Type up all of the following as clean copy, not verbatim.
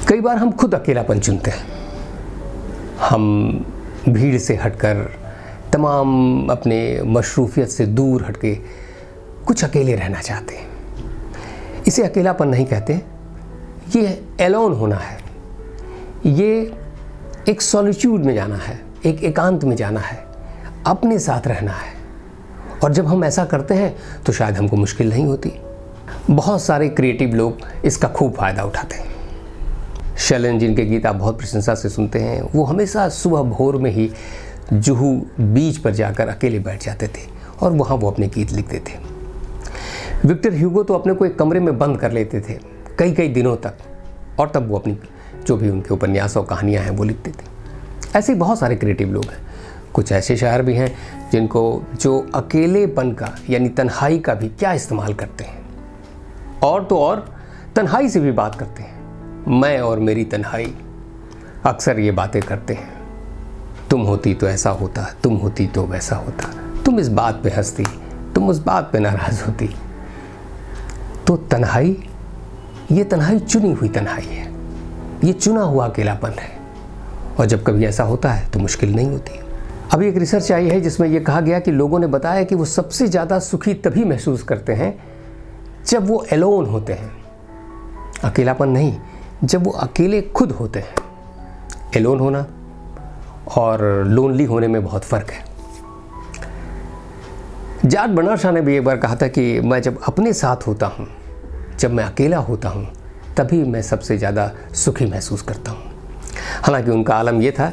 कई बार हम खुद अकेलापन चुनते हैं। हम भीड़ से हटकर, तमाम अपने मशरूफियत से दूर हटके कुछ अकेले रहना चाहते हैं। इसे अकेलापन नहीं कहते, ये एलोन होना है, ये एक सॉलिट्यूड में जाना है, एक एकांत में जाना है, अपने साथ रहना है। और जब हम ऐसा करते हैं तो शायद हमको मुश्किल नहीं होती। बहुत सारे क्रिएटिव लोग इसका खूब फ़ायदा उठाते हैं। शैलन, जिनके गीत आप बहुत प्रशंसा से सुनते हैं, वो हमेशा सुबह भोर में ही जुहू बीच पर जाकर अकेले बैठ जाते थे और वहाँ वो अपने गीत लिखते थे। विक्टर ह्यूगो तो अपने को एक कमरे में बंद कर लेते थे कई कई दिनों तक, और तब वो अपनी जो भी उनके उपन्यास और कहानियाँ हैं वो लिखते थे। ऐसे बहुत सारे क्रिएटिव लोग हैं। कुछ ऐसे शायर भी हैं जिनको जो अकेलेपन का यानी तन्हाई का भी क्या इस्तेमाल करते हैं, और तो और तन्हाई से भी बात करते हैं। मैं और मेरी तन्हाई अक्सर ये बातें करते हैं, तुम होती तो ऐसा होता, तुम होती तो वैसा होता, तुम इस बात पे हंसती, तुम उस बात पे नाराज़ होती। तो तन्हाई, ये तन्हाई चुनी हुई तन्हाई है, ये चुना हुआ अकेलापन है। और जब कभी ऐसा होता है तो मुश्किल नहीं होती। अभी एक रिसर्च आई है जिसमें यह कहा गया कि लोगों ने बताया कि वो सबसे ज़्यादा सुखी तभी महसूस करते हैं जब वो एलोन होते हैं। अकेलापन नहीं, जब वो अकेले खुद होते हैं। एलोन होना और लोनली होने में बहुत फ़र्क है। जॉर्ज बर्नार्ड शॉ ने भी एक बार कहा था कि मैं जब अपने साथ होता हूँ, जब मैं अकेला होता हूँ, तभी मैं सबसे ज़्यादा सुखी महसूस करता हूँ। हालांकि उनका आलम यह था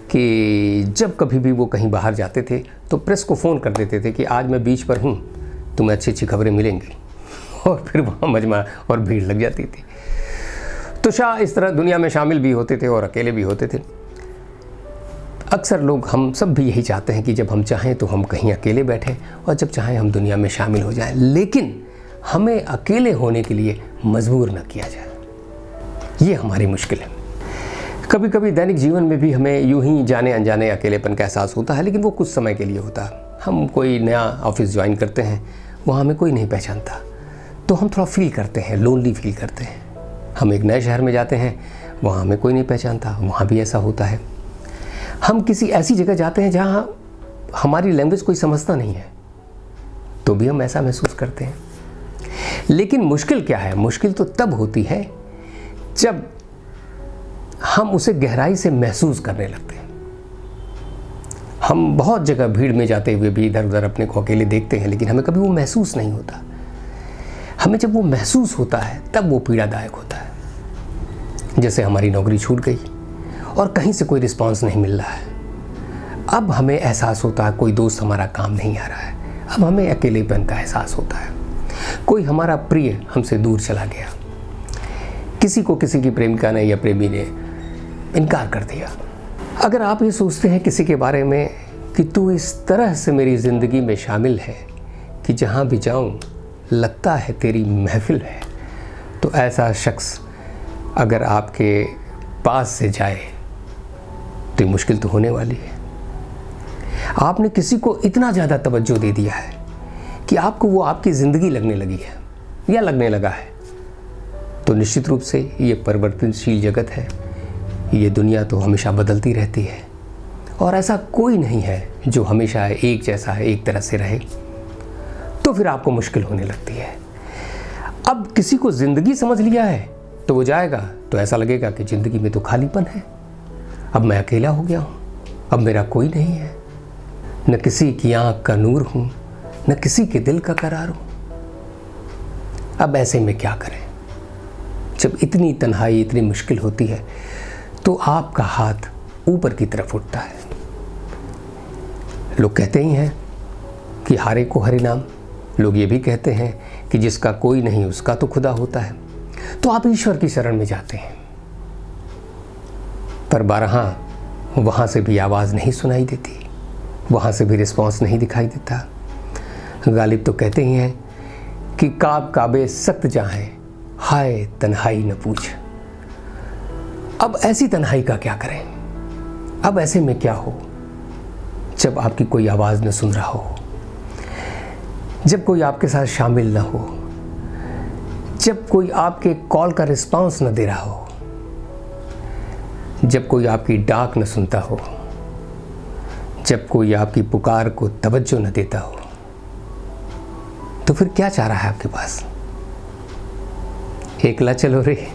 कि जब कभी भी वो कहीं बाहर जाते थे तो प्रेस को फ़ोन कर देते थे कि आज मैं बीच पर हूँ, तुम्हें अच्छी अच्छी खबरें मिलेंगी, और फिर वहाँ मजमा और भीड़ लग जाती थी। तो शाह इस तरह दुनिया में शामिल भी होते थे और अकेले भी होते थे। अक्सर लोग, हम सब भी यही चाहते हैं कि जब हम चाहें तो हम कहीं अकेले बैठें और जब चाहें हम दुनिया में शामिल हो जाएं, लेकिन हमें अकेले होने के लिए मजबूर न किया जाए। ये हमारी मुश्किल है। कभी कभी दैनिक जीवन में भी हमें यूं ही जाने अनजाने अकेलेपन का एहसास होता है, लेकिन वो कुछ समय के लिए होता है। हम कोई नया ऑफिस ज्वाइन करते हैं, वहाँ हमें कोई नहीं पहचानता, तो हम थोड़ा फील करते हैं, लोनली फील करते हैं। हम एक नए शहर में जाते हैं, वहाँ हमें कोई नहीं पहचानता, वहाँ भी ऐसा होता है। हम किसी ऐसी जगह जाते हैं जहाँ हमारी लैंग्वेज कोई समझता नहीं है, तो भी हम ऐसा महसूस करते हैं। लेकिन मुश्किल क्या है? मुश्किल तो तब होती है जब हम उसे गहराई से महसूस करने लगते हैं। हम बहुत जगह भीड़ में जाते हुए भी इधर उधर अपने को अकेले देखते हैं, लेकिन हमें कभी वो महसूस नहीं होता। हमें जब वो महसूस होता है तब वो पीड़ादायक होता है। जैसे हमारी नौकरी छूट गई और कहीं से कोई रिस्पांस नहीं मिल रहा है। अब हमें एहसास होता है कोई दोस्त हमारा काम नहीं आ रहा है। अब हमें अकेलेपन का एहसास होता है। कोई हमारा प्रिय हमसे दूर चला गया, किसी को किसी की प्रेमिका ने या प्रेमी ने इनकार कर दिया। अगर आप ये सोचते हैं किसी के बारे में कि तू इस तरह से मेरी ज़िंदगी में शामिल है कि जहाँ भी जाऊँ लगता है तेरी महफिल है, तो ऐसा शख्स अगर आपके पास से जाए तो ये मुश्किल तो होने वाली है। आपने किसी को इतना ज़्यादा तवज्जो दे दिया है कि आपको वो आपकी ज़िंदगी लगने लगी है या लगने लगा है, तो निश्चित रूप से ये परिवर्तनशील जगत है। ये दुनिया तो हमेशा बदलती रहती है और ऐसा कोई नहीं है जो हमेशा एक जैसा है, एक तरह से रहे। तो फिर आपको मुश्किल होने लगती है। अब किसी को ज़िंदगी समझ लिया है तो वो जाएगा तो ऐसा लगेगा कि ज़िंदगी में तो खालीपन है, अब मैं अकेला हो गया हूँ, अब मेरा कोई नहीं है, न किसी की आँख का नूर हूँ, न किसी के दिल का करार हूँ। अब ऐसे में क्या करें? जब इतनी तन्हाई, इतनी मुश्किल होती है तो आपका हाथ ऊपर की तरफ उठता है। लोग कहते ही हैं कि हारे को हरि नाम। लोग ये भी कहते हैं कि जिसका कोई नहीं उसका तो खुदा होता है। तो आप ईश्वर की शरण में जाते हैं, पर बारहा वहाँ से भी आवाज़ नहीं सुनाई देती, वहाँ से भी रिस्पॉन्स नहीं दिखाई देता। गालिब तो कहते ही हैं कि काब काबे सख्त जाएं, हाय तन्हाई न पूछ। अब ऐसी तन्हाई का क्या करें? अब ऐसे में क्या हो जब आपकी कोई आवाज़ न सुन रहा हो, जब कोई आपके साथ शामिल ना हो, जब कोई आपके कॉल का रिस्पांस न दे रहा हो, जब कोई आपकी डाक न सुनता हो, जब कोई आपकी पुकार को तवज्जो न देता हो, तो फिर क्या चाह रहा है आपके पास? एकला चलो रे।